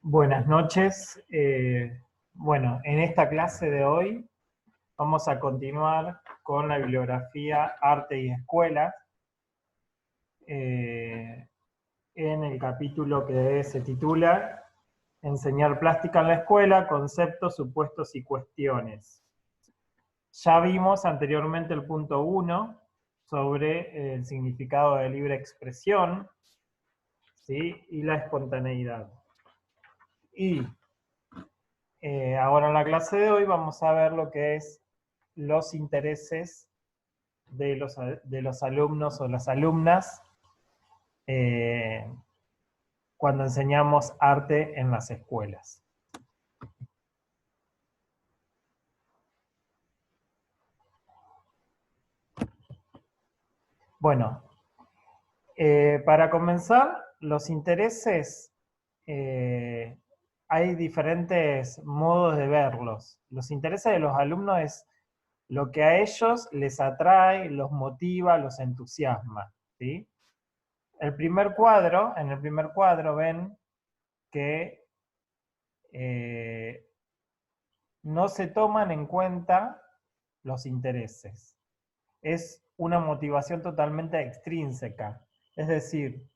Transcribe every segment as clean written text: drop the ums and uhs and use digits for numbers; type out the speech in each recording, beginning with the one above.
Buenas noches. Bueno, en esta clase de hoy vamos a continuar con la bibliografía Arte y Escuela, en el capítulo que se titula Enseñar plástica en la escuela, conceptos, supuestos y cuestiones. Ya vimos anteriormente el punto 1 sobre el significado de libre expresión, ¿sí? Y la espontaneidad. Y ahora en la clase de hoy vamos a ver lo que es los intereses de los alumnos o las alumnas eh, cuando enseñamos arte en las escuelas. Bueno, para comenzar, los intereses, eh, hay diferentes modos de verlos. Los intereses de los alumnos es lo que a ellos les atrae, los motiva, los entusiasma, ¿sí? En el primer cuadro ven que no se toman en cuenta los intereses. Es una motivación totalmente extrínseca. Es decir,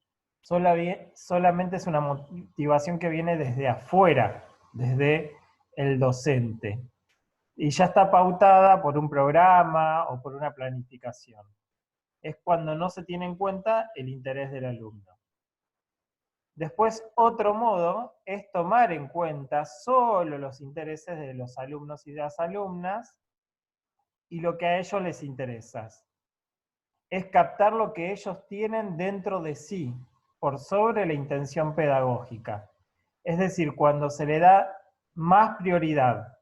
solamente es una motivación que viene desde afuera, desde el docente. Y ya está pautada por un programa o por una planificación. Es cuando no se tiene en cuenta el interés del alumno. Después, otro modo es tomar en cuenta solo los intereses de los alumnos y de las alumnas y lo que a ellos les interesa. Es captar lo que ellos tienen dentro de sí, por sobre la intención pedagógica. Es decir, cuando se le da más prioridad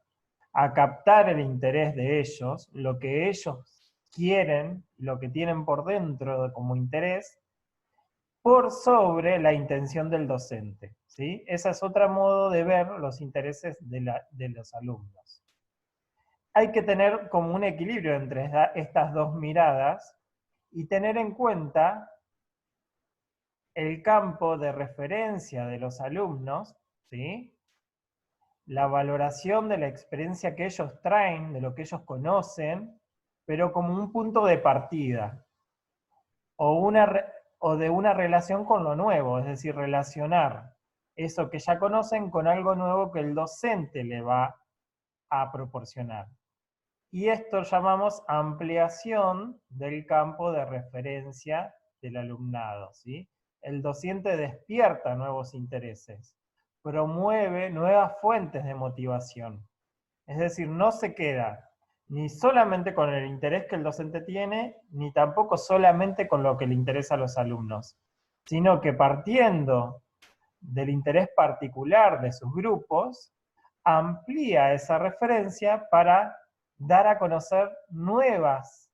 a captar el interés de ellos, lo que ellos quieren, lo que tienen por dentro como interés, por sobre la intención del docente, ¿sí? Ese es otro modo de ver los intereses de los alumnos. Hay que tener como un equilibrio entre estas dos miradas y tener en cuenta el campo de referencia de los alumnos, ¿sí? La valoración de la experiencia que ellos traen, de lo que ellos conocen, pero como un punto de partida, o de una relación con lo nuevo, es decir, relacionar eso que ya conocen con algo nuevo que el docente le va a proporcionar. Y esto llamamos ampliación del campo de referencia del alumnado, ¿sí? El docente despierta nuevos intereses, promueve nuevas fuentes de motivación. Es decir, no se queda ni solamente con el interés que el docente tiene, ni tampoco solamente con lo que le interesa a los alumnos, sino que partiendo del interés particular de sus grupos, amplía esa referencia para dar a conocer nuevos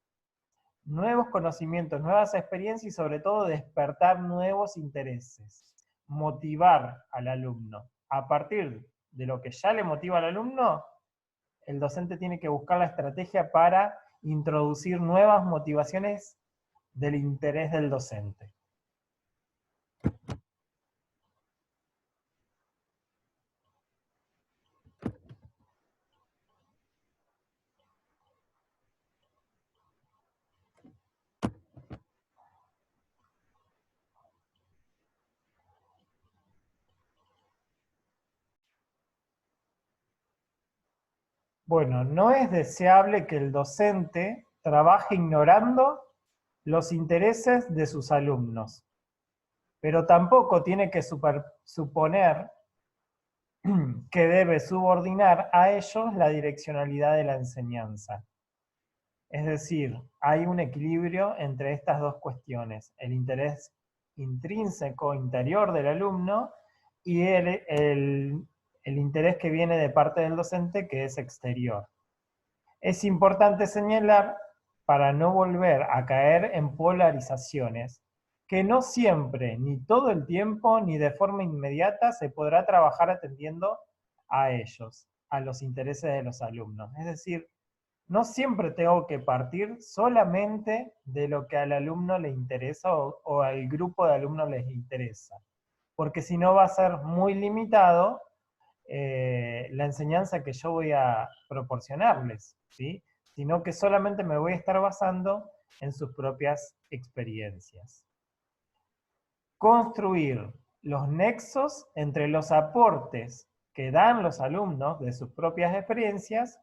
conocimientos, nuevas experiencias y sobre todo despertar nuevos intereses, motivar al alumno. A partir de lo que ya le motiva al alumno, el docente tiene que buscar la estrategia para introducir nuevas motivaciones del interés del docente. Bueno, no es deseable que el docente trabaje ignorando los intereses de sus alumnos, pero tampoco tiene que suponer que debe subordinar a ellos la direccionalidad de la enseñanza. Es decir, hay un equilibrio entre estas dos cuestiones, el interés intrínseco, interior del alumno, y el interés que viene de parte del docente, que es exterior. Es importante señalar, para no volver a caer en polarizaciones, que no siempre, ni todo el tiempo, ni de forma inmediata se podrá trabajar atendiendo a ellos, a los intereses de los alumnos. Es decir, no siempre tengo que partir solamente de lo que al alumno le interesa o al grupo de alumnos les interesa. porque si no va a ser muy limitado la enseñanza que yo voy a proporcionarles, ¿sí? Sino que solamente me voy a estar basando en sus propias experiencias. Construir los nexos entre los aportes que dan los alumnos de sus propias experiencias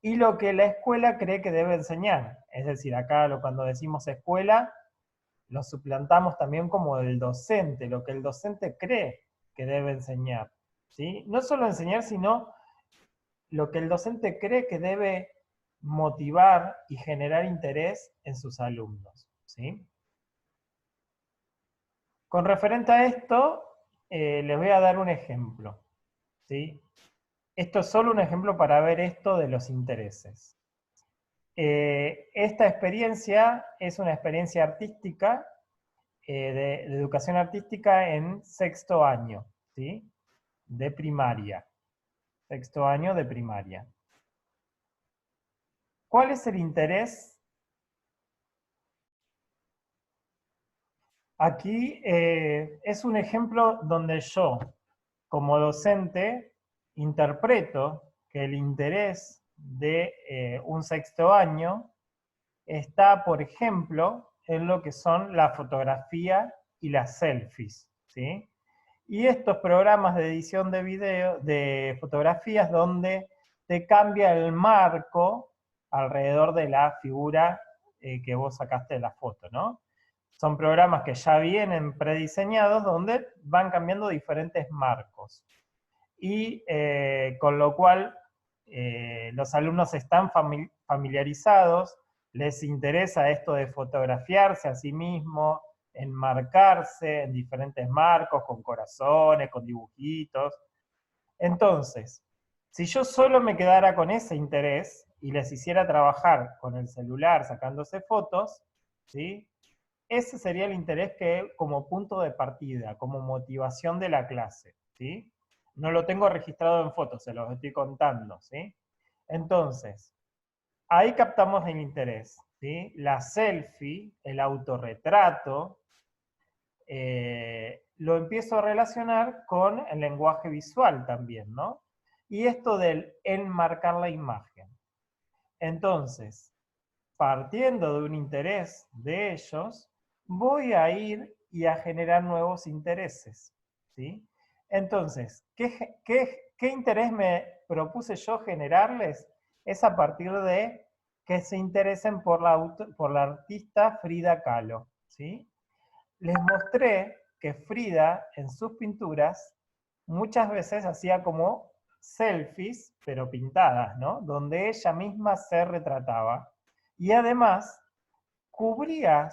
y lo que la escuela cree que debe enseñar. Es decir, acá cuando decimos escuela, lo suplantamos también como el docente, lo que el docente cree que debe enseñar, ¿sí? No solo enseñar, sino lo que el docente cree que debe motivar y generar interés en sus alumnos, ¿sí? Con referente a esto, les voy a dar un ejemplo, ¿sí? Esto es solo un ejemplo para ver esto de los intereses. Esta experiencia es una experiencia artística, de educación artística en sexto año, ¿sí? De primaria. Sexto año de primaria. ¿Cuál es el interés? Aquí es un ejemplo donde yo, como docente, interpreto que el interés de un sexto año está, por ejemplo, en lo que son la fotografía y las selfies, ¿sí? Y estos programas de edición de video, de fotografías, donde te cambia el marco alrededor de la figura que vos sacaste de la foto, ¿no? Son programas que ya vienen prediseñados donde van cambiando diferentes marcos. Y con lo cual los alumnos están familiarizados, les interesa esto de fotografiarse a sí mismo, enmarcarse en diferentes marcos, con corazones, con dibujitos. Entonces, si yo solo me quedara con ese interés y les hiciera trabajar con el celular sacándose fotos, ¿sí? Ese sería el interés que como punto de partida, como motivación de la clase, ¿sí? No lo tengo registrado en fotos, se los estoy contando, ¿sí? Entonces, ahí captamos el interés, ¿sí? La selfie, el autorretrato, lo empiezo a relacionar con el lenguaje visual también, ¿no? Y esto del enmarcar la imagen. Entonces, partiendo de un interés de ellos, voy a ir y a generar nuevos intereses, ¿sí? Entonces, ¿qué interés me propuse yo generarles? Es a partir de que se interesen por la artista Frida Kahlo, ¿sí? Les mostré que Frida en sus pinturas muchas veces hacía como selfies, pero pintadas, ¿no? Donde ella misma se retrataba. Y además cubría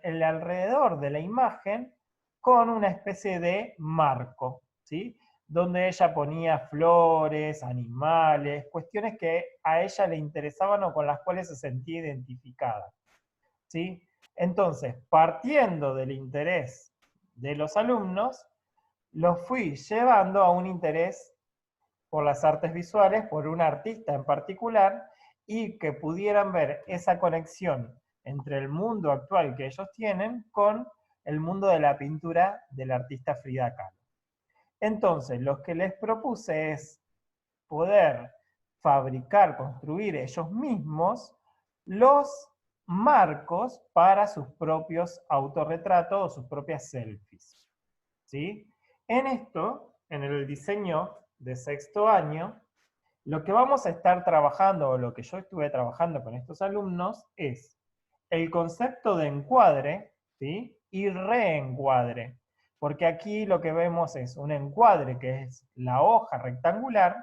el alrededor de la imagen con una especie de marco, ¿sí? Donde ella ponía flores, animales, cuestiones que a ella le interesaban o con las cuales se sentía identificada, ¿sí? Entonces, partiendo del interés de los alumnos, los fui llevando a un interés por las artes visuales, por un artista en particular, y que pudieran ver esa conexión entre el mundo actual que ellos tienen con el mundo de la pintura del artista Frida Kahlo. Entonces, lo que les propuse es poder fabricar, construir ellos mismos los marcos para sus propios autorretratos o sus propias selfies, ¿sí? En esto, en el diseño de sexto año, lo que vamos a estar trabajando, o lo que yo estuve trabajando con estos alumnos, es el concepto de encuadre, ¿sí? Y reencuadre. Porque aquí lo que vemos es un encuadre, que es la hoja rectangular,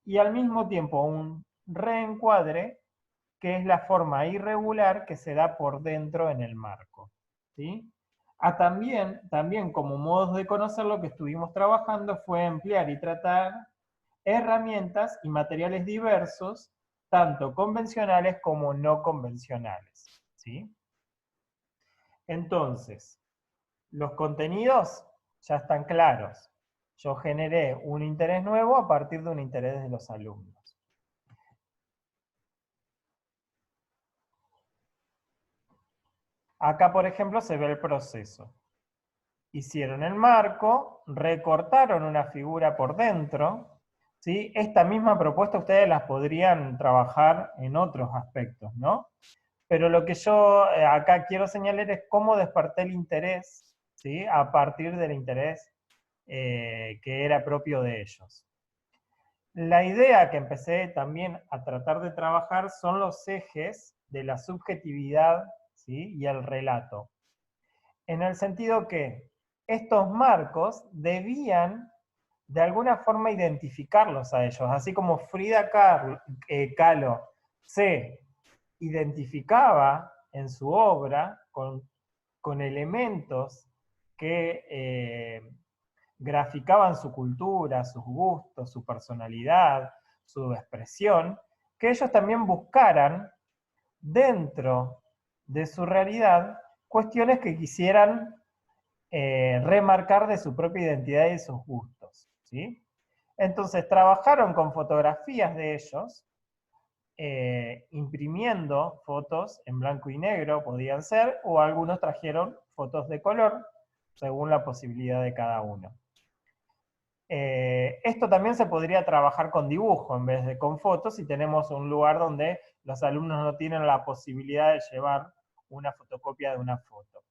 y al mismo tiempo un reencuadre, que es la forma irregular que se da por dentro en el marco, ¿sí? También como modos de conocer, lo que estuvimos trabajando fue emplear y tratar herramientas y materiales diversos, tanto convencionales como no convencionales, ¿sí? Entonces, los contenidos ya están claros. Yo generé un interés nuevo a partir de un interés de los alumnos. Acá, por ejemplo, se ve el proceso. hicieron el marco, recortaron una figura por dentro, ¿sí? Esta misma propuesta ustedes las podrían trabajar en otros aspectos, ¿no? Pero lo que yo acá quiero señalar es cómo desperté el interés, ¿sí? A partir del interés que era propio de ellos. La idea que empecé también a tratar de trabajar son los ejes de la subjetividad, ¿sí? Y el relato. En el sentido que estos marcos debían de alguna forma identificarlos a ellos, así como Frida Kahlo se identificaba en su obra con elementos que graficaban su cultura, sus gustos, su personalidad, su expresión, que ellos también buscaran dentro de su realidad cuestiones que quisieran remarcar de su propia identidad y de sus gustos, ¿sí? Entonces trabajaron con fotografías de ellos, imprimiendo fotos en blanco y negro, podían ser, o algunos trajeron fotos de color, según la posibilidad de cada uno. Esto también se podría trabajar con dibujo en vez de con fotos si tenemos un lugar donde los alumnos no tienen la posibilidad de llevar una fotocopia de una foto.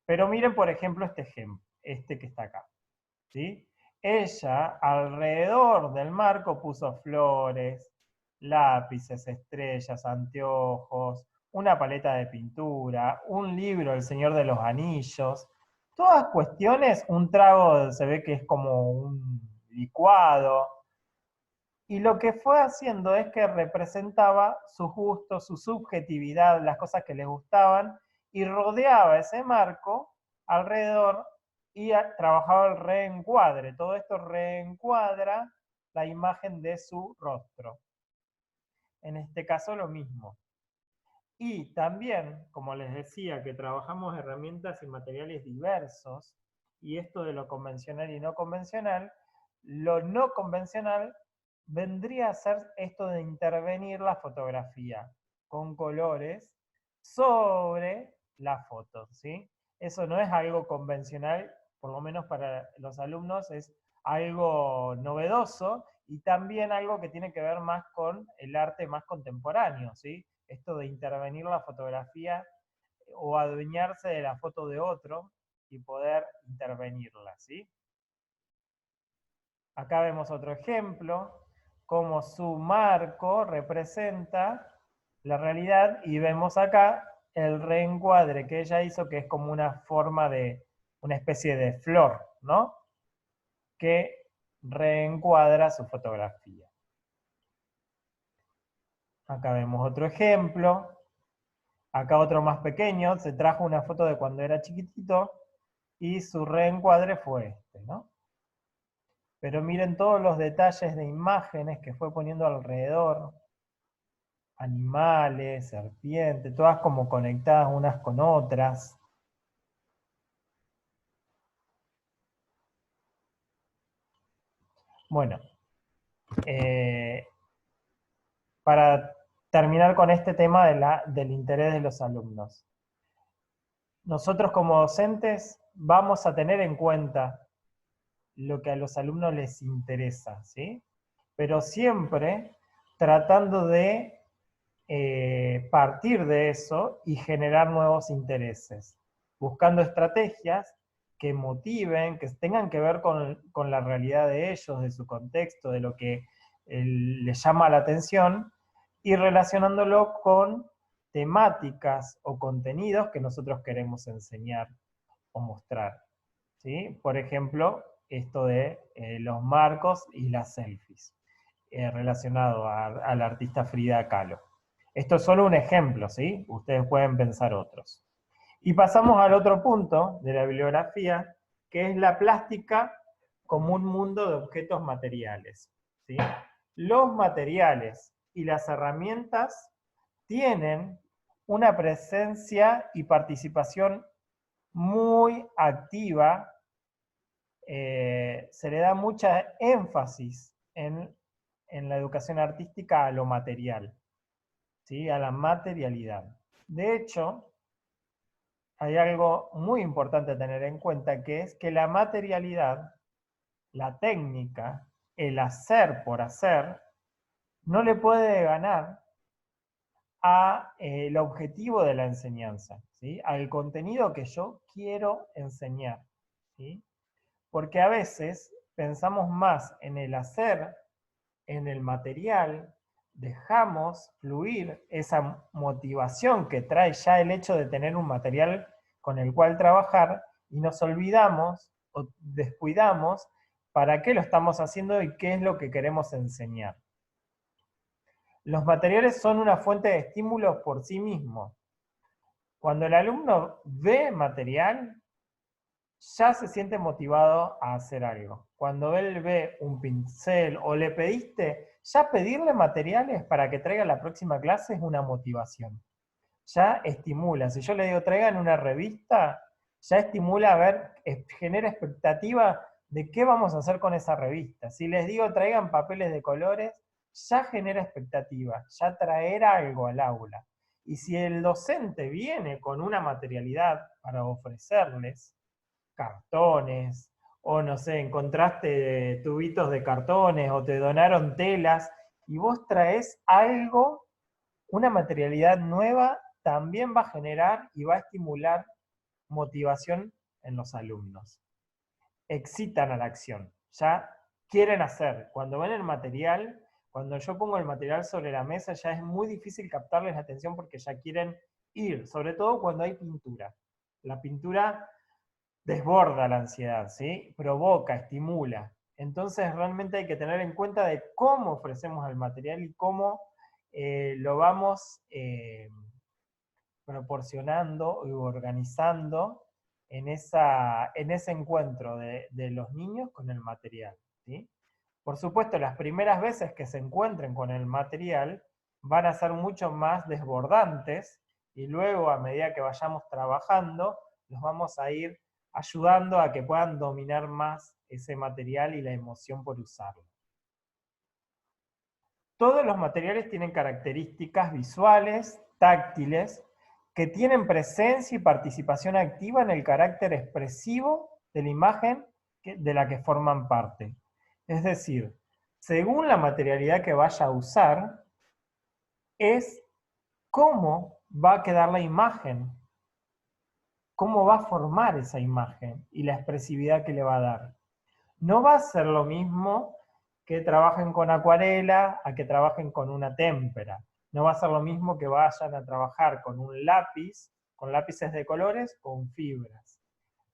Pero miren, por ejemplo, este ejemplo, este que está acá, ¿sí? Ella, alrededor del marco, puso flores, lápices, estrellas, anteojos, una paleta de pintura, un libro, El Señor de los Anillos, todas cuestiones, un trago se ve que es como un licuado, y lo que fue haciendo es que representaba sus gustos, su subjetividad, las cosas que le gustaban, y rodeaba ese marco alrededor y trabajaba el reencuadre. Todo esto reencuadra la imagen de su rostro. En este caso lo mismo. Y también, como les decía, que trabajamos herramientas y materiales diversos, y esto de lo convencional y no convencional, lo no convencional vendría a ser esto de intervenir la fotografía con colores sobre la foto, ¿sí? Eso no es algo convencional, por lo menos para los alumnos es algo novedoso y también algo que tiene que ver más con el arte más contemporáneo, ¿sí? Esto de intervenir la fotografía o adueñarse de la foto de otro y poder intervenirla, ¿sí? Acá vemos otro ejemplo, cómo su marco representa la realidad y vemos acá el reencuadre que ella hizo, que es como una forma de, una especie de flor, ¿no? Que reencuadra su fotografía. Acá vemos otro ejemplo, acá otro más pequeño, se trajo una foto de cuando era chiquitito y su reencuadre fue este, ¿no? Pero miren todos los detalles de imágenes que fue poniendo alrededor, animales, serpientes, todas como conectadas unas con otras. Bueno, para terminar con este tema del interés de los alumnos. Nosotros como docentes vamos a tener en cuenta lo que a los alumnos les interesa, ¿sí? Pero siempre tratando de partir de eso y generar nuevos intereses, buscando estrategias que motiven, que tengan que ver con la realidad de ellos, de su contexto, de lo que les llama la atención, y relacionándolo con temáticas o contenidos que nosotros queremos enseñar o mostrar, ¿sí? Por ejemplo, esto de los marcos y las selfies, relacionado al artista Frida Kahlo. Esto es solo un ejemplo, ¿sí? Ustedes pueden pensar otros. Y pasamos al otro punto de la bibliografía, que es la plástica como un mundo de objetos materiales, ¿sí? Los materiales y las herramientas tienen una presencia y participación muy activa, se le da mucha énfasis en la educación artística a lo material, ¿sí? A la materialidad. De hecho, hay algo muy importante a tener en cuenta, que es que la materialidad, la técnica, el hacer por hacer, no le puede ganar a el objetivo de la enseñanza, ¿sí? Al contenido que yo quiero enseñar, ¿sí? Porque a veces pensamos más en el hacer, en el material, dejamos fluir esa motivación que trae ya el hecho de tener un material con el cual trabajar y nos olvidamos o descuidamos para qué lo estamos haciendo y qué es lo que queremos enseñar. Los materiales son una fuente de estímulos por sí mismos. Cuando el alumno ve material, ya se siente motivado a hacer algo. Cuando él ve un pincel o le pediste, ya pedirle materiales para que traiga la próxima clase es una motivación. Ya estimula. Si yo le digo traigan una revista, ya estimula a ver, genera expectativa de qué vamos a hacer con esa revista. Si les digo traigan papeles de colores, ya genera expectativa, ya traer algo al aula. Y si el docente viene con una materialidad para ofrecerles, cartones, o no sé, encontraste tubitos de cartones, o te donaron telas, y vos traes algo, una materialidad nueva, también va a generar y va a estimular motivación en los alumnos. Excitan a la acción, ya quieren hacer. Cuando ven el material, cuando yo pongo el material sobre la mesa, ya es muy difícil captarles la atención porque ya quieren ir, sobre todo cuando hay pintura. La pintura desborda la ansiedad, ¿sí? Provoca, estimula. Entonces realmente hay que tener en cuenta de cómo ofrecemos el material y cómo lo vamos proporcionando y organizando en ese encuentro de los niños con el material, ¿sí? Por supuesto, las primeras veces que se encuentren con el material van a ser mucho más desbordantes y luego, a medida que vayamos trabajando, los vamos a ir ayudando a que puedan dominar más ese material y la emoción por usarlo. Todos los materiales tienen características visuales, táctiles, que tienen presencia y participación activa en el carácter expresivo de la imagen de la que forman parte. Es decir, según la materialidad que vaya a usar, es cómo va a quedar la imagen, cómo va a formar esa imagen y la expresividad que le va a dar. No va a ser lo mismo que trabajen con acuarela a que trabajen con una témpera. No va a ser lo mismo que vayan a trabajar con un lápiz, con lápices de colores, con fibras.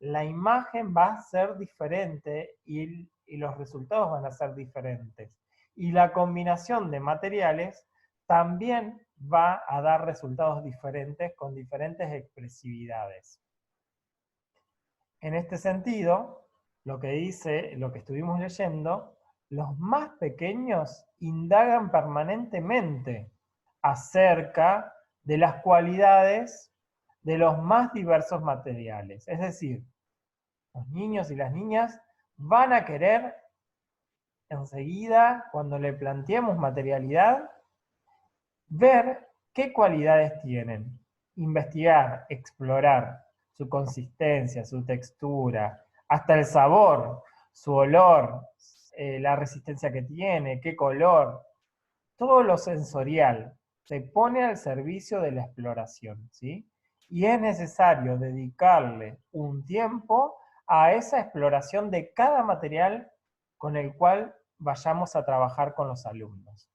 La imagen va a ser diferente y los resultados van a ser diferentes. Y la combinación de materiales también va a dar resultados diferentes con diferentes expresividades. En este sentido, lo que dice, lo que estuvimos leyendo, los más pequeños indagan permanentemente acerca de las cualidades de los más diversos materiales. Es decir, los niños y las niñas van a querer enseguida, cuando le planteemos materialidad, ver qué cualidades tienen, investigar, explorar su consistencia, su textura, hasta el sabor, su olor, la resistencia que tiene, qué color, todo lo sensorial se pone al servicio de la exploración, ¿sí? Y es necesario dedicarle un tiempo a esa exploración de cada material con el cual vayamos a trabajar con los alumnos.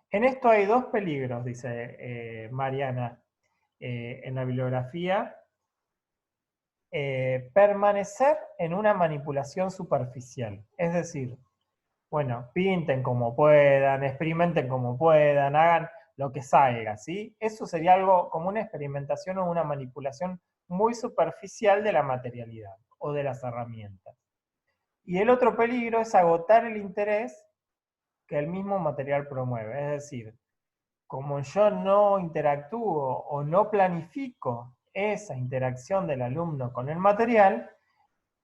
En esto hay dos peligros, dice Mariana en la bibliografía. Permanecer en una manipulación superficial. Es decir, bueno, pinten como puedan, experimenten como puedan, hagan lo que salga, ¿sí? Eso sería algo como una experimentación o una manipulación muy superficial de la materialidad o de las herramientas. Y el otro peligro es agotar el interés que el mismo material promueve. Es decir, como yo no interactúo o no planifico esa interacción del alumno con el material,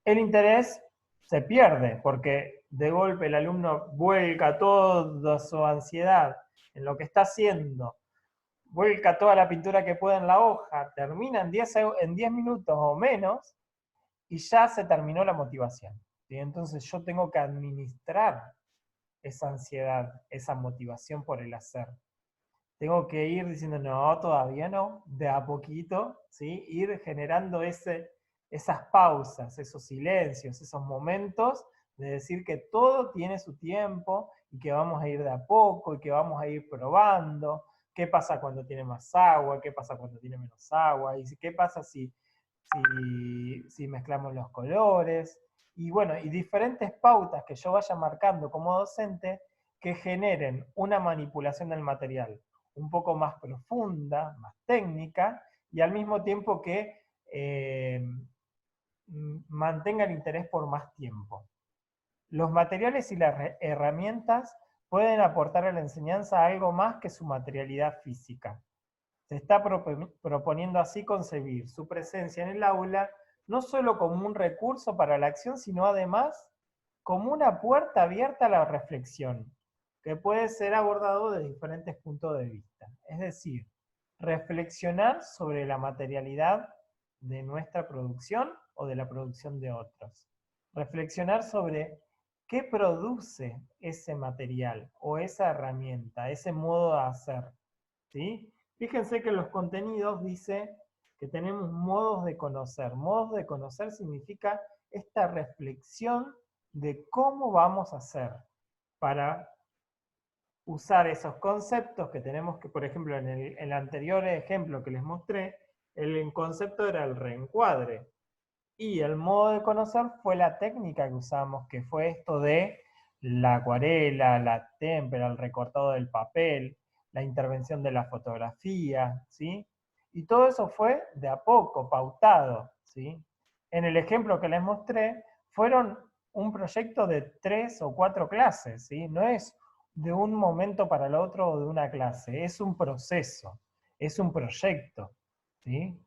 el interés se pierde, porque de golpe el alumno vuelca toda su ansiedad en lo que está haciendo, vuelca toda la pintura que puede en la hoja, termina en 10 minutos o menos, y ya se terminó la motivación. ¿Sí? Entonces yo tengo que administrar esa ansiedad, esa motivación por el hacer. Tengo que ir diciendo, no, todavía no, de a poquito, ¿sí? Ir generando esas pausas, esos silencios, esos momentos de decir que todo tiene su tiempo y que vamos a ir de a poco y que vamos a ir probando qué pasa cuando tiene más agua, qué pasa cuando tiene menos agua, y qué pasa si mezclamos los colores. Y bueno, y diferentes pautas que yo vaya marcando como docente que generen una manipulación del material un poco más profunda, más técnica, y al mismo tiempo que mantenga el interés por más tiempo. Los materiales y las herramientas pueden aportar a la enseñanza algo más que su materialidad física. Se está proponiendo así concebir su presencia en el aula no solo como un recurso para la acción, sino además como una puerta abierta a la reflexión, que puede ser abordado de diferentes puntos de vista. Es decir, reflexionar sobre la materialidad de nuestra producción o de la producción de otros. Reflexionar sobre qué produce ese material o esa herramienta, ese modo de hacer. ¿Sí? Fíjense que en los contenidos dice que tenemos modos de conocer. Modos de conocer significa esta reflexión de cómo vamos a hacer para usar esos conceptos que tenemos que, por ejemplo, en el anterior ejemplo que les mostré, el concepto era el reencuadre. Y el modo de conocer fue la técnica que usamos, que fue esto de la acuarela, la témpera, el recortado del papel, la intervención de la fotografía, ¿sí? Y todo eso fue de a poco, pautado, ¿sí? En el ejemplo que les mostré, fueron un proyecto de 3 o 4 clases, ¿sí? No es de un momento para el otro o de una clase, es un proceso, es un proyecto, ¿sí?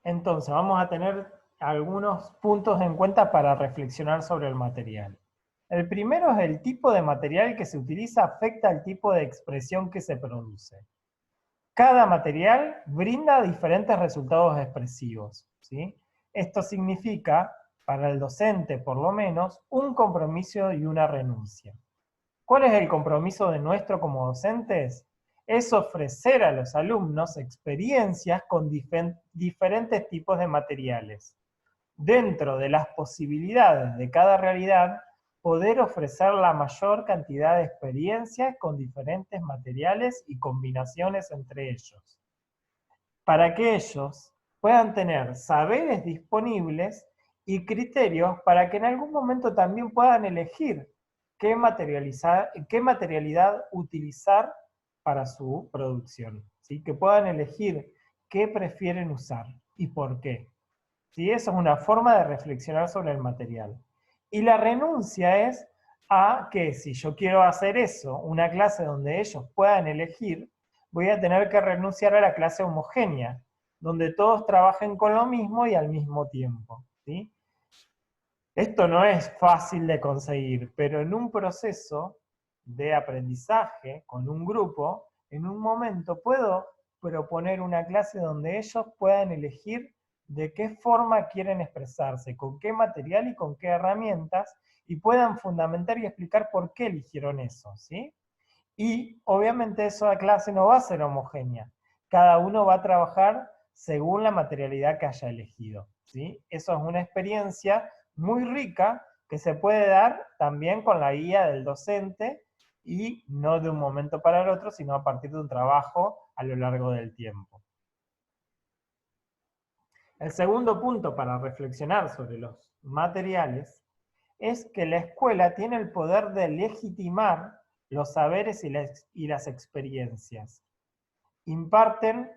Entonces, vamos a tener algunos puntos en cuenta para reflexionar sobre el material. El primero es el tipo de material que se utiliza afecta al tipo de expresión que se produce. Cada material brinda diferentes resultados expresivos, ¿sí? Esto significa, para el docente por lo menos, un compromiso y una renuncia. ¿Cuál es el compromiso de nuestro como docentes? Es ofrecer a los alumnos experiencias con diferentes tipos de materiales. Dentro de las posibilidades de cada realidad, poder ofrecer la mayor cantidad de experiencias con diferentes materiales y combinaciones entre ellos, para que ellos puedan tener saberes disponibles y criterios para que en algún momento también puedan elegir qué materialidad utilizar para su producción, ¿sí? Que puedan elegir qué prefieren usar y por qué. ¿Sí? Eso es una forma de reflexionar sobre el material. Y la renuncia es a que si yo quiero hacer eso, una clase donde ellos puedan elegir, voy a tener que renunciar a la clase homogénea, donde todos trabajen con lo mismo y al mismo tiempo. ¿Sí? Esto no es fácil de conseguir, pero en un proceso de aprendizaje con un grupo, en un momento puedo proponer una clase donde ellos puedan elegir de qué forma quieren expresarse, con qué material y con qué herramientas, y puedan fundamentar y explicar por qué eligieron eso, ¿sí? Y obviamente esa clase no va a ser homogénea. Cada uno va a trabajar según la materialidad que haya elegido, ¿sí? Eso es una experiencia muy rica que se puede dar también con la guía del docente y no de un momento para el otro, sino a partir de un trabajo a lo largo del tiempo. El segundo punto para reflexionar sobre los materiales es que la escuela tiene el poder de legitimar los saberes y las experiencias. Imparten,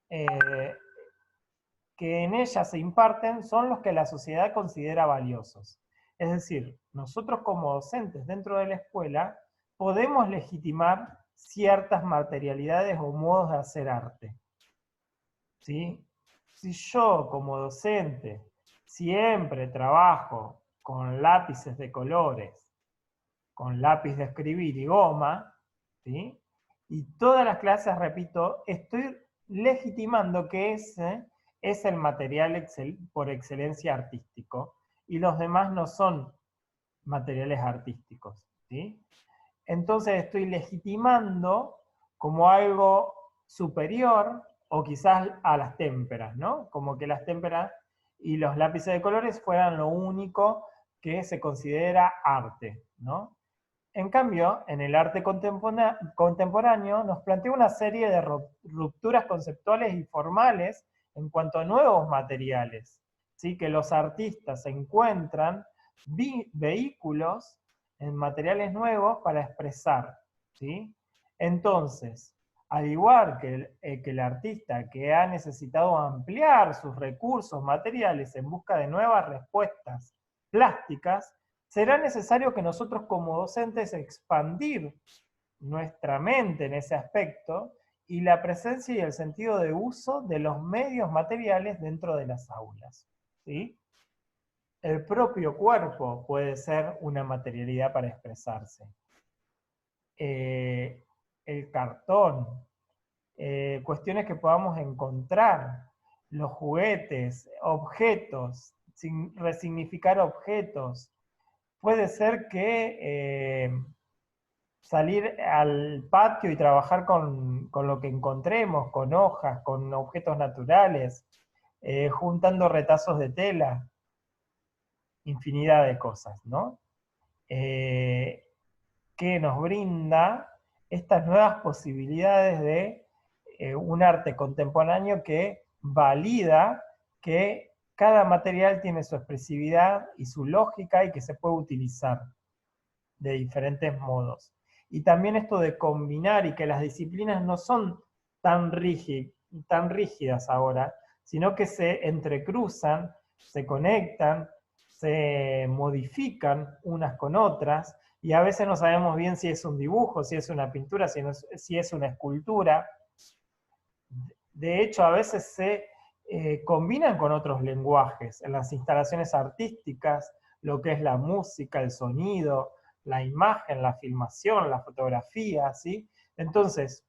que en ellas se imparten son los que la sociedad considera valiosos. Es decir, nosotros como docentes dentro de la escuela podemos legitimar ciertas materialidades o modos de hacer arte. ¿Sí? Si yo como docente siempre trabajo con lápices de colores, con lápiz de escribir y goma, ¿sí? Y todas las clases, repito, estoy legitimando que ese es el material por excelencia artístico y los demás no son materiales artísticos, ¿sí? Entonces estoy legitimando como algo superior o quizás a las témperas, ¿no? Como que las témperas y los lápices de colores fueran lo único que se considera arte, ¿no? En cambio, en el arte contemporáneo nos plantea una serie de rupturas conceptuales y formales en cuanto a nuevos materiales, ¿sí? Que los artistas encuentran vehículos en materiales nuevos para expresar, ¿sí? Entonces, al igual que el artista que ha necesitado ampliar sus recursos materiales en busca de nuevas respuestas plásticas, será necesario que nosotros como docentes expandir nuestra mente en ese aspecto y la presencia y el sentido de uso de los medios materiales dentro de las aulas, ¿sí? El propio cuerpo puede ser una materialidad para expresarse. El cartón, cuestiones que podamos encontrar, los juguetes, objetos, resignificar objetos. Puede ser que salir al patio y trabajar con lo que encontremos, con hojas, con objetos naturales, juntando retazos de tela, infinidad de cosas, ¿no? Que nos brinda estas nuevas posibilidades de un arte contemporáneo que valida que cada material tiene su expresividad y su lógica y que se puede utilizar de diferentes modos. Y también esto de combinar y que las disciplinas no son tan rígidas ahora, sino que se entrecruzan, se conectan, se modifican unas con otras, y a veces no sabemos bien si es un dibujo, si es una pintura, si es una escultura. De hecho, a veces se combinan con otros lenguajes en las instalaciones artísticas, lo que es la música, el sonido, la imagen, la filmación, la fotografía, ¿sí? Entonces,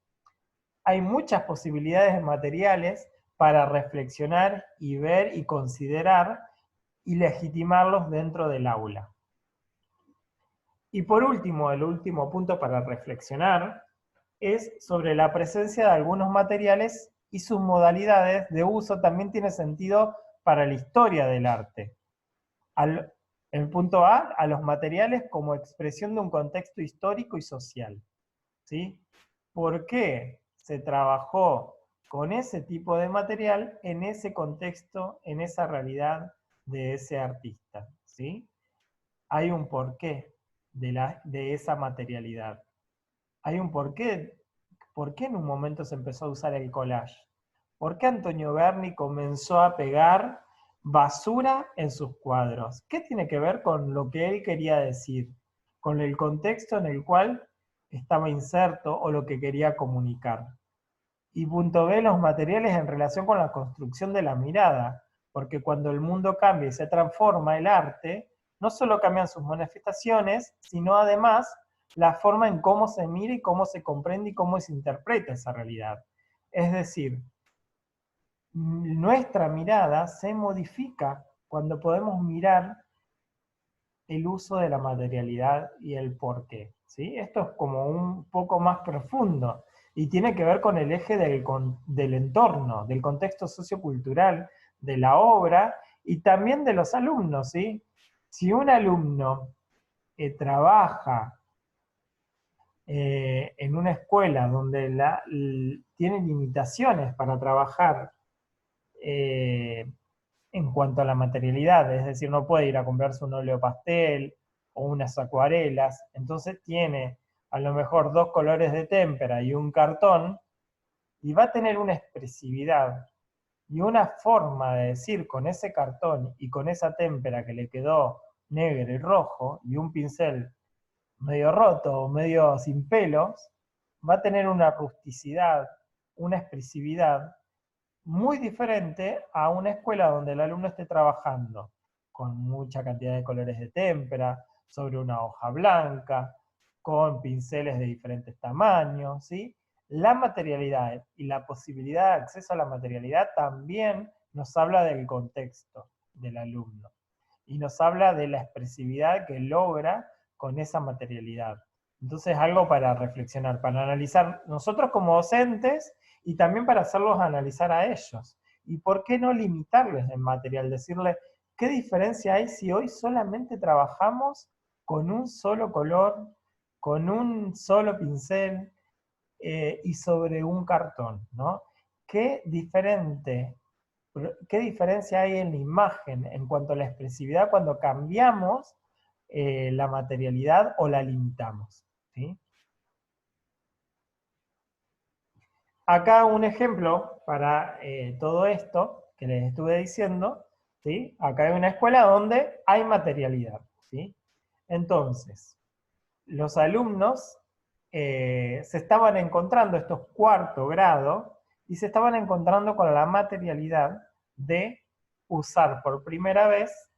hay muchas posibilidades materiales para reflexionar y ver y considerar y legitimarlos dentro del aula. Y por último, el último punto para reflexionar es sobre la presencia de algunos materiales y sus modalidades de uso también tiene sentido para la historia del arte. El punto A, a los materiales como expresión de un contexto histórico y social, ¿sí? ¿Por qué se trabajó con ese tipo de material en ese contexto, en esa realidad de ese artista, ¿sí? Hay un porqué de esa materialidad. Hay un porqué. ¿Por qué en un momento se empezó a usar el collage? ¿Por qué Antonio Berni comenzó a pegar basura en sus cuadros? ¿Qué tiene que ver con lo que él quería decir? Con el contexto en el cual estaba inserto o lo que quería comunicar. Y punto B, los materiales en relación con la construcción de la mirada, porque cuando el mundo cambia y se transforma el arte, no solo cambian sus manifestaciones, sino además la forma en cómo se mira y cómo se comprende y cómo se interpreta esa realidad. Es decir, nuestra mirada se modifica cuando podemos mirar el uso de la materialidad y el porqué, ¿sí? Esto es como un poco más profundo y tiene que ver con el eje del entorno, del contexto sociocultural, de la obra y también de los alumnos, ¿sí? Si un alumno trabaja en una escuela donde tiene limitaciones para trabajar en cuanto a la materialidad, es decir, no puede ir a comprarse un óleo pastel o unas acuarelas, entonces tiene a lo mejor 2 colores de témpera y un cartón, y va a tener una expresividad y una forma de decir con ese cartón y con esa témpera que le quedó negro y rojo, y un pincel medio roto o medio sin pelos, va a tener una rusticidad, una expresividad muy diferente a una escuela donde el alumno esté trabajando con mucha cantidad de colores de témpera, sobre una hoja blanca, con pinceles de diferentes tamaños, ¿sí? La materialidad y la posibilidad de acceso a la materialidad también nos habla del contexto del alumno y nos habla de la expresividad que logra con esa materialidad. Entonces, algo para reflexionar, para analizar nosotros como docentes y también para hacerlos analizar a ellos. ¿Y por qué no limitarles el material? Decirles, ¿qué diferencia hay si hoy solamente trabajamos con un solo color, con un solo pincel y sobre un cartón, ¿no? ¿Qué diferencia hay en la imagen en cuanto a la expresividad cuando cambiamos la materialidad o la limitamos? ¿Sí? Acá un ejemplo para todo esto que les estuve diciendo, ¿sí? Acá hay una escuela donde hay materialidad, ¿sí? Entonces, los alumnos se estaban encontrando, estos cuarto grado, y se estaban encontrando con la materialidad de usar por primera vez,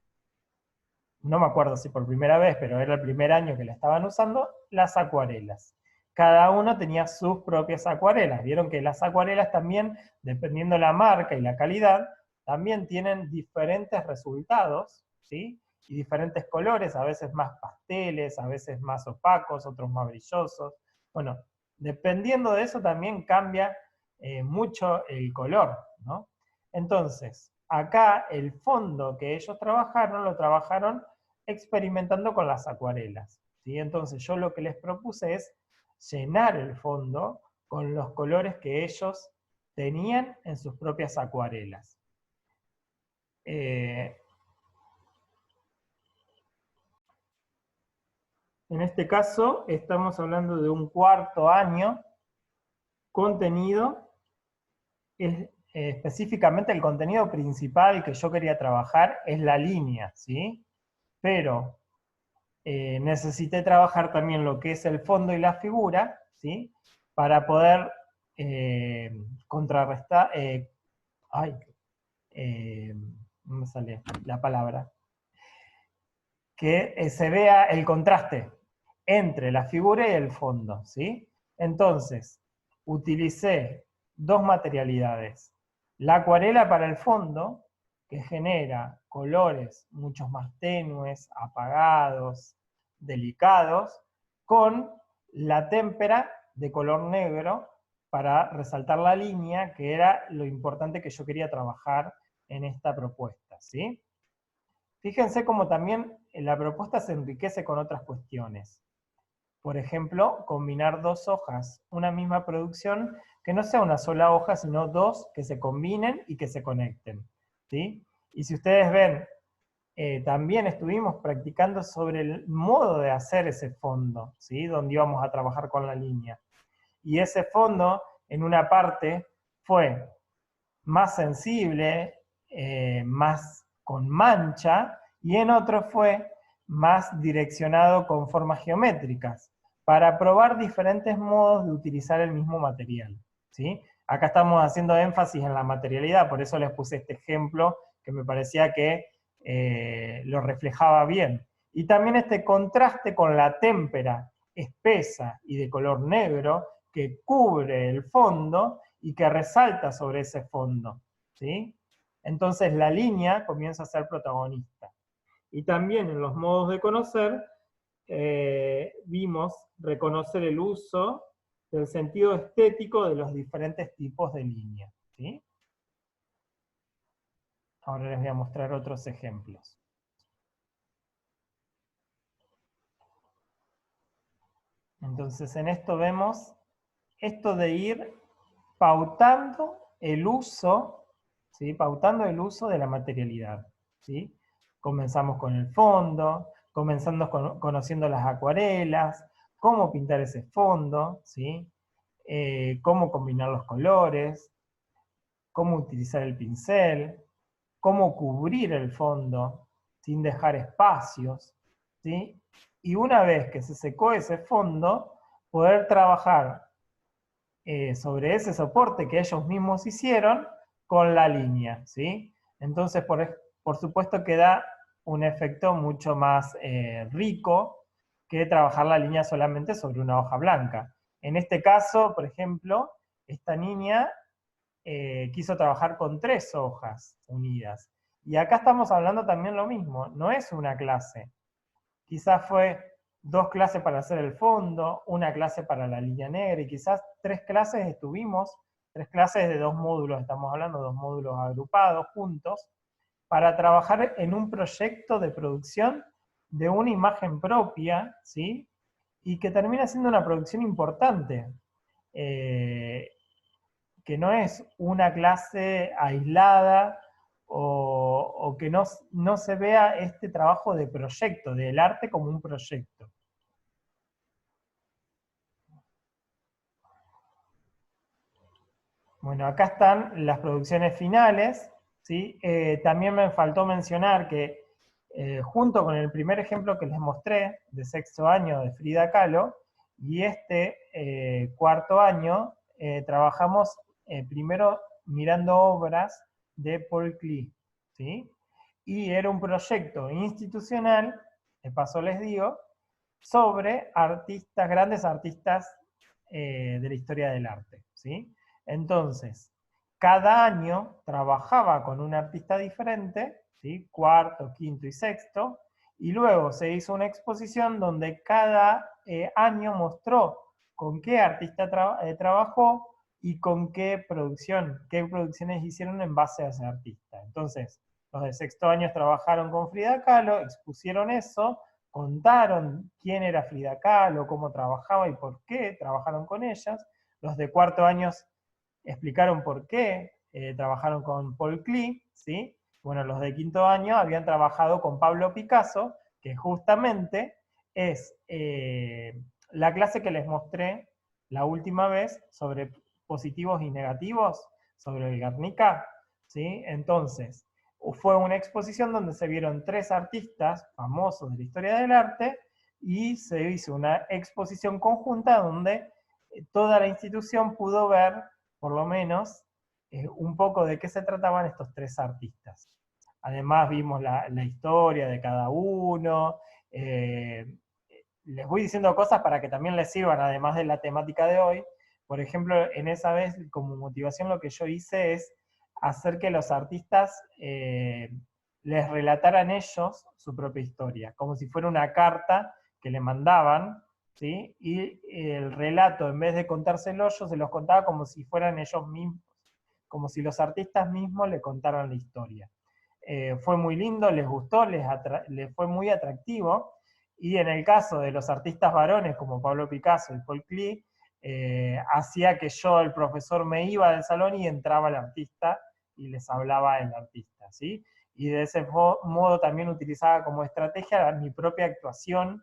no me acuerdo si por primera vez, pero era el primer año que la estaban usando, las acuarelas. Cada uno tenía sus propias acuarelas. Vieron que las acuarelas también, dependiendo la marca y la calidad, también tienen diferentes resultados, ¿sí? Y diferentes colores, a veces más pasteles, a veces más opacos, otros más brillosos. Bueno, dependiendo de eso también cambia mucho el color, ¿no? Entonces, acá el fondo que ellos trabajaron, lo trabajaron experimentando con las acuarelas, ¿sí? Entonces yo lo que les propuse es llenar el fondo con los colores que ellos tenían en sus propias acuarelas. En este caso estamos hablando de un cuarto año, contenido, específicamente el contenido principal que yo quería trabajar es la línea, ¿sí? Pero necesité trabajar también lo que es el fondo y la figura, ¿sí? Para poder contrarrestar, no me sale la palabra, que se vea el contraste entre la figura y el fondo, ¿sí? Entonces, utilicé dos materialidades. La acuarela para el fondo, que genera colores mucho más tenues, apagados, delicados, con la témpera de color negro para resaltar la línea, que era lo importante que yo quería trabajar en esta propuesta, ¿sí? Fíjense cómo también la propuesta se enriquece con otras cuestiones. Por ejemplo, combinar dos hojas, una misma producción, que no sea una sola hoja, sino dos que se combinen y que se conecten, ¿sí? Y si ustedes ven, también estuvimos practicando sobre el modo de hacer ese fondo, ¿sí? Donde íbamos a trabajar con la línea. Y ese fondo, en una parte, fue más sensible, más con mancha, y en otro fue más direccionado con formas geométricas, para probar diferentes modos de utilizar el mismo material, ¿sí? Acá estamos haciendo énfasis en la materialidad, por eso les puse este ejemplo que me parecía que lo reflejaba bien. Y también este contraste con la témpera espesa y de color negro que cubre el fondo y que resalta sobre ese fondo, ¿sí? Entonces la línea comienza a ser protagonista. Y también en los modos de conocer, vimos reconocer el uso del sentido estético de los diferentes tipos de línea, ¿sí? Ahora les voy a mostrar otros ejemplos. Entonces en esto vemos esto de ir pautando el uso, ¿sí? Pautando el uso de la materialidad, ¿sí? Comenzamos con el fondo, comenzando conociendo las acuarelas, cómo pintar ese fondo, ¿sí? Cómo combinar los colores, cómo utilizar el pincel, cómo cubrir el fondo sin dejar espacios, ¿sí? Y una vez que se secó ese fondo, poder trabajar sobre ese soporte que ellos mismos hicieron con la línea, ¿sí? Entonces, por supuesto que da un efecto mucho más rico que trabajar la línea solamente sobre una hoja blanca. En este caso, por ejemplo, esta niña quiso trabajar con 3 hojas unidas. Y acá estamos hablando también lo mismo, no es una clase. Quizás fue 2 clases para hacer el fondo, una clase para la línea negra, y quizás 3 clases estuvimos, 3 clases de 2 módulos, estamos hablando de 2 módulos agrupados, juntos, para trabajar en un proyecto de producción de una imagen propia, ¿sí? Y que termina siendo una producción importante, que no es una clase aislada o que no se vea este trabajo de proyecto, del arte como un proyecto. Bueno, acá están las producciones finales, ¿sí? También me faltó mencionar que junto con el primer ejemplo que les mostré, de 6º año de Frida Kahlo, y este 4º año, trabajamos primero mirando obras de Paul Klee, ¿sí? Y era un proyecto institucional, de paso les digo, sobre artistas, grandes artistas de la historia del arte, ¿sí? Entonces, cada año trabajaba con un artista diferente, ¿sí? 4º, 5º y 6º, y luego se hizo una exposición donde cada año mostró con qué artista trabajó y con qué producciones hicieron en base a ese artista. Entonces, los de 6º año trabajaron con Frida Kahlo, expusieron eso, contaron quién era Frida Kahlo, cómo trabajaba y por qué trabajaron con ellas. Los de 4º años explicaron por qué trabajaron con Paul Klee, ¿sí? Bueno, los de 5º año habían trabajado con Pablo Picasso, que justamente es la clase que les mostré la última vez sobre positivos y negativos, sobre el Guernica, ¿sí? Entonces, fue una exposición donde se vieron 3 artistas famosos de la historia del arte y se hizo una exposición conjunta donde toda la institución pudo ver, por lo menos, un poco de qué se trataban estos 3 artistas. Además vimos la historia de cada uno, les voy diciendo cosas para que también les sirvan, además de la temática de hoy. Por ejemplo, en esa vez, como motivación, lo que yo hice es hacer que los artistas les relataran ellos su propia historia, como si fuera una carta que le mandaban, ¿sí? Y el relato, en vez de contárselo yo, se los contaba como si fueran ellos mismos, como si los artistas mismos le contaran la historia. Fue muy lindo, les gustó, les fue muy atractivo, y en el caso de los artistas varones como Pablo Picasso y Paul Klee, hacía que yo, el profesor, me iba del salón y entraba el artista y les hablaba el artista, ¿sí? Y de ese modo también utilizaba como estrategia mi propia actuación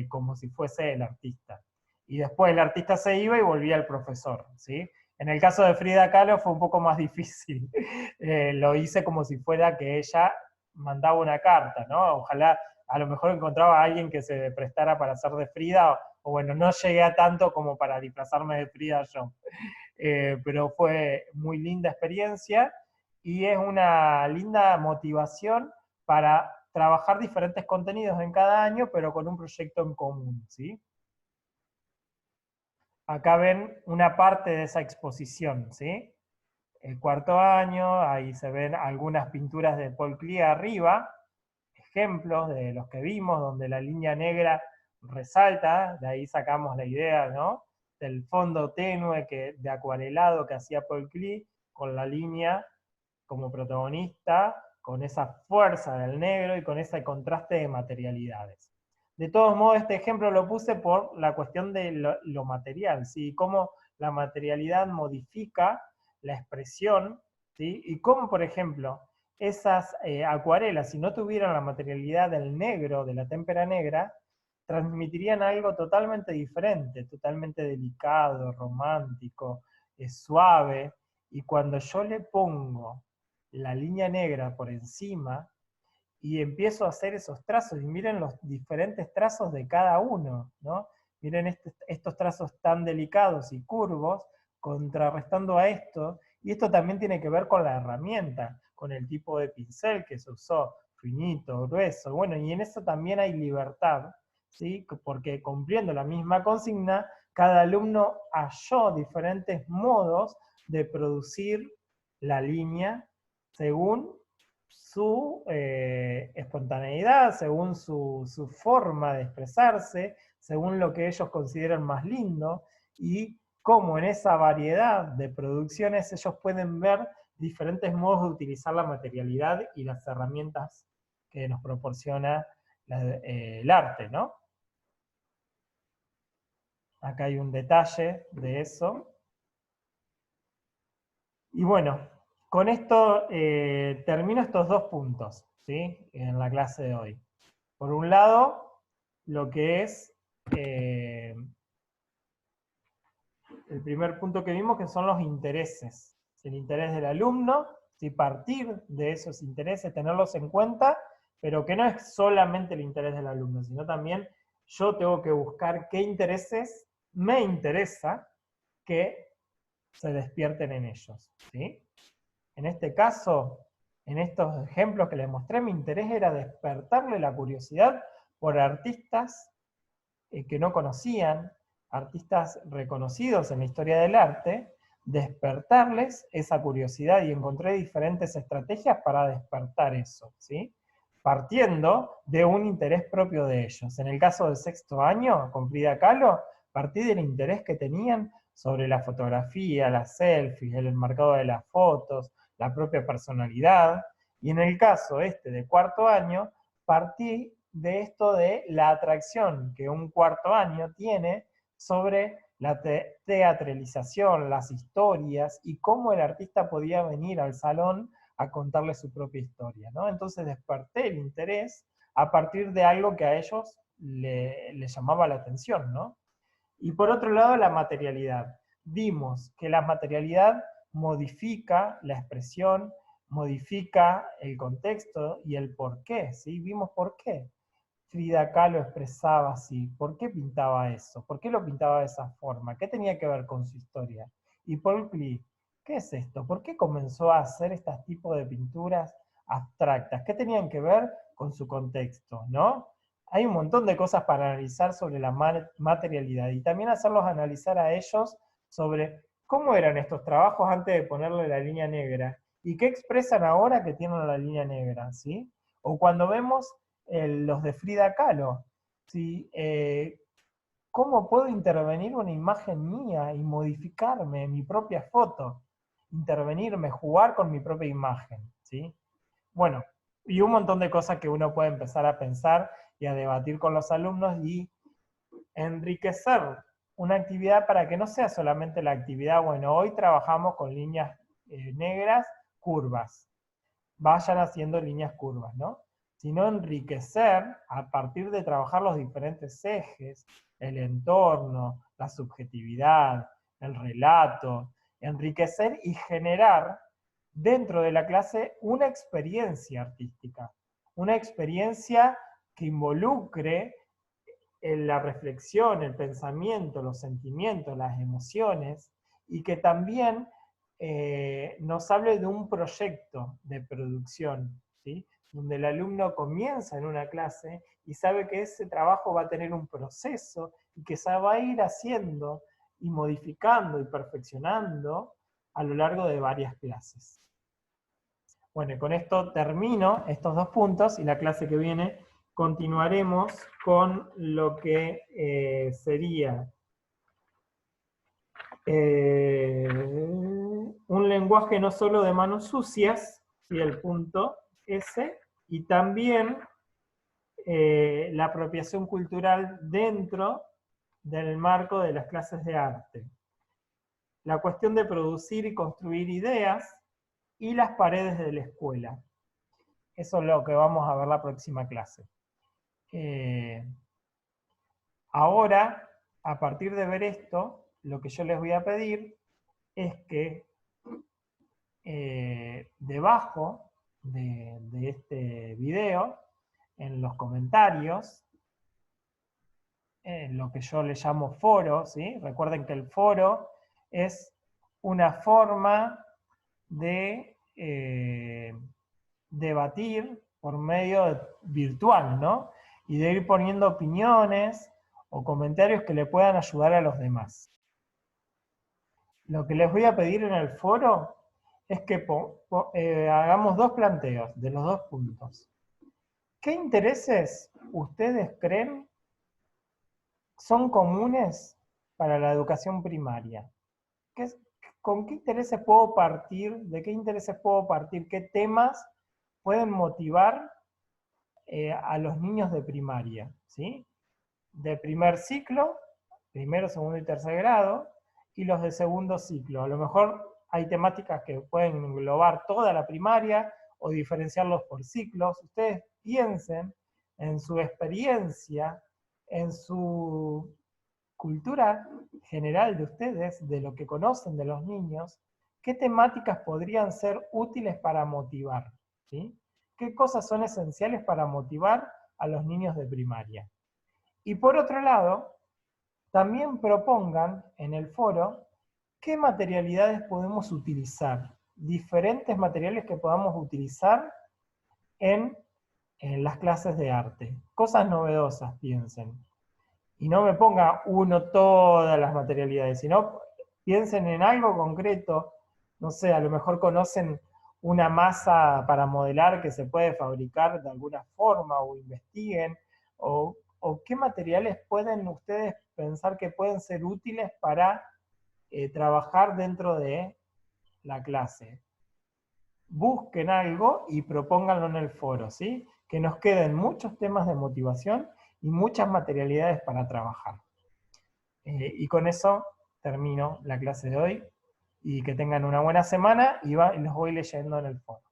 como si fuese el artista. Y después el artista se iba y volvía el profesor, ¿sí? En el caso de Frida Kahlo fue un poco más difícil. Lo hice como si fuera que ella mandaba una carta, ¿no? Ojalá a lo mejor encontraba a alguien que se prestara para hacer de Frida, o bueno, no llegué a tanto como para disfrazarme de Frida yo. Pero fue muy linda experiencia y es una linda motivación para trabajar diferentes contenidos en cada año, pero con un proyecto en común, ¿sí? Acá ven una parte de esa exposición, ¿sí? El 4º año, ahí se ven algunas pinturas de Paul Klee arriba, ejemplos de los que vimos, donde la línea negra resalta, de ahí sacamos la idea, ¿no? Del fondo tenue de acuarelado que hacía Paul Klee, con la línea como protagonista, con esa fuerza del negro y con ese contraste de materialidades. De todos modos, este ejemplo lo puse por la cuestión de lo material, ¿sí? Cómo la materialidad modifica la expresión, ¿sí? Y cómo, por ejemplo, esas acuarelas, si no tuvieran la materialidad del negro, de la témpera negra, transmitirían algo totalmente diferente, totalmente delicado, romántico, suave, y cuando yo le pongo la línea negra por encima y empiezo a hacer esos trazos, y miren los diferentes trazos de cada uno, ¿no? Miren estos trazos tan delicados y curvos, contrarrestando a esto, y esto también tiene que ver con la herramienta, con el tipo de pincel que se usó, finito, grueso, bueno, y en eso también hay libertad, ¿sí? Porque cumpliendo la misma consigna, cada alumno halló diferentes modos de producir la línea según su espontaneidad, según su forma de expresarse, según lo que ellos consideran más lindo, y cómo en esa variedad de producciones ellos pueden ver diferentes modos de utilizar la materialidad y las herramientas que nos proporciona el arte, ¿no? Acá hay un detalle de eso. Y bueno, con esto termino estos dos puntos, ¿sí? En la clase de hoy. Por un lado, lo que es el primer punto que vimos, que son los intereses. El interés del alumno, ¿sí? Partir de esos intereses, tenerlos en cuenta, pero que no es solamente el interés del alumno, sino también yo tengo que buscar qué intereses me interesa que se despierten en ellos, ¿sí? En este caso, en estos ejemplos que les mostré, mi interés era despertarle la curiosidad por artistas que no conocían, artistas reconocidos en la historia del arte, despertarles esa curiosidad y encontré diferentes estrategias para despertar eso, ¿sí? Partiendo de un interés propio de ellos. En el caso del sexto año, con Frida Kahlo, partí del interés que tenían sobre la fotografía, las selfies, el enmarcado de las fotos, la propia personalidad. Y en el caso de cuarto año, partí de esto de la atracción que un cuarto año tiene sobre la teatralización, las historias y cómo el artista podía venir al salón a contarle su propia historia, ¿no? Entonces desperté el interés a partir de algo que a ellos les llamaba la atención, ¿no? Y por otro lado, la materialidad. Vimos que la materialidad modifica la expresión, modifica el contexto y el porqué, ¿sí? Vimos por qué Frida Kahlo expresaba así, por qué pintaba eso, por qué lo pintaba de esa forma, qué tenía que ver con su historia. Y Paul Klee, ¿qué es esto? ¿Por qué comenzó a hacer este tipo de pinturas abstractas? ¿Qué tenían que ver con su contexto, no? Hay un montón de cosas para analizar sobre la materialidad y también hacerlos analizar a ellos sobre cómo eran estos trabajos antes de ponerle la línea negra y qué expresan ahora que tienen la línea negra, ¿sí? O cuando vemos los de Frida Kahlo, ¿sí? ¿Cómo puedo intervenir una imagen mía y modificarme mi propia foto? Intervenirme, jugar con mi propia imagen, ¿sí? Bueno, y un montón de cosas que uno puede empezar a pensar y a debatir con los alumnos y enriquecer una actividad para que no sea solamente la actividad, bueno, hoy trabajamos con líneas negras, curvas. Vayan haciendo líneas curvas, ¿no? Sino enriquecer a partir de trabajar los diferentes ejes, el entorno, la subjetividad, el relato, enriquecer y generar dentro de la clase una experiencia artística, una experiencia que involucre en la reflexión, el pensamiento, los sentimientos, las emociones, y que también nos hable de un proyecto de producción, ¿sí? Donde el alumno comienza en una clase y sabe que ese trabajo va a tener un proceso y que se va a ir haciendo y modificando y perfeccionando a lo largo de varias clases. Bueno, y con esto termino estos dos puntos y la clase que viene continuaremos con lo que sería un lenguaje no solo de manos sucias, ¿sí? El punto S, y también la apropiación cultural dentro del marco de las clases de arte. La cuestión de producir y construir ideas y las paredes de la escuela. Eso es lo que vamos a ver la próxima clase. Ahora, a partir de ver esto, lo que yo les voy a pedir es que debajo de este video, en los comentarios, en lo que yo le llamo foro, ¿sí? Recuerden que el foro es una forma de debatir por medio virtual, ¿no? y de ir poniendo opiniones o comentarios que le puedan ayudar a los demás. Lo que les voy a pedir en el foro es que hagamos dos planteos de los dos puntos. ¿Qué intereses ustedes creen son comunes para la educación primaria? ¿Con qué intereses puedo partir? ¿De qué intereses puedo partir? ¿Qué temas pueden motivar a los niños de primaria? ¿Sí? De primer ciclo, primero, segundo y tercer grado, y los de segundo ciclo. A lo mejor hay temáticas que pueden englobar toda la primaria o diferenciarlos por ciclos. Ustedes piensen en su experiencia, en su cultura general de ustedes, de lo que conocen de los niños, qué temáticas podrían ser útiles para motivar, ¿sí? ¿Qué cosas son esenciales para motivar a los niños de primaria? Y por otro lado, también propongan en el foro qué materialidades podemos utilizar, diferentes materiales que podamos utilizar en las clases de arte. Cosas novedosas, piensen. Y no me ponga uno todas las materialidades, sino piensen en algo concreto. No sé, a lo mejor conocen una masa para modelar que se puede fabricar de alguna forma, o investiguen, o qué materiales pueden ustedes pensar que pueden ser útiles para trabajar dentro de la clase. Busquen algo y propónganlo en el foro, ¿sí? Que nos queden muchos temas de motivación y muchas materialidades para trabajar. Y con eso termino la clase de hoy, y que tengan una buena semana, y los voy leyendo en el foro.